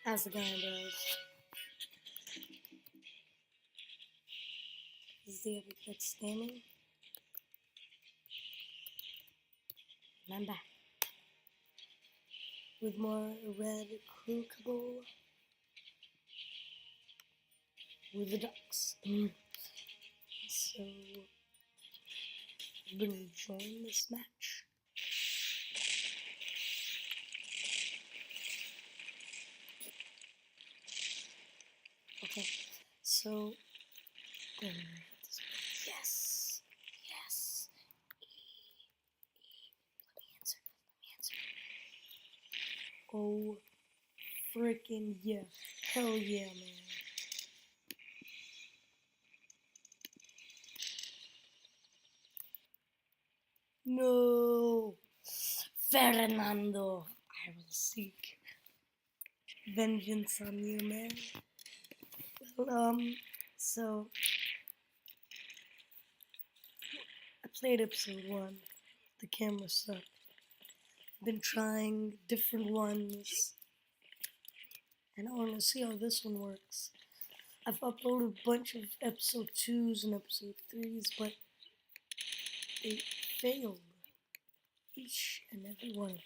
as the guy does. This is the Epic Dex Gaming. And I'm back with more Red Crucible with the Ducks. So, I'm gonna join this match. Okay, so, yes, yes, let me answer. Oh, freaking yeah, hell yeah, man. No, Fernando, I will seek vengeance on you, man. Well, so I played episode 1. The camera sucked. Been trying different ones, and I want to see how this one works. I've uploaded a bunch of episode 2s and episode 3s, but they failed. Each and every one.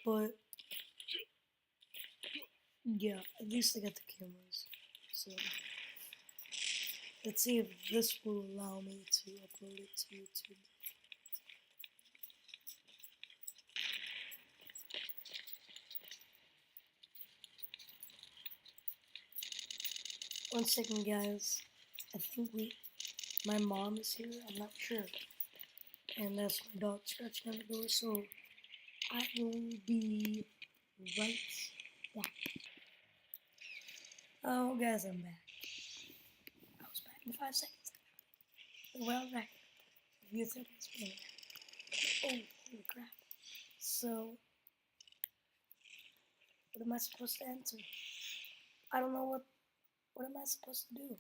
But yeah, at least I got the cameras. So let's see if this will allow me to upload it to YouTube. One second, guys. I think my mom is here. I'm not sure. And that's my dog scratching on the door. So I will be right back. Oh, guys, I'm back. I was back in 5 seconds. Well, back. A few seconds. Oh, holy crap. So, what am I supposed to answer? I don't know what am I supposed to do?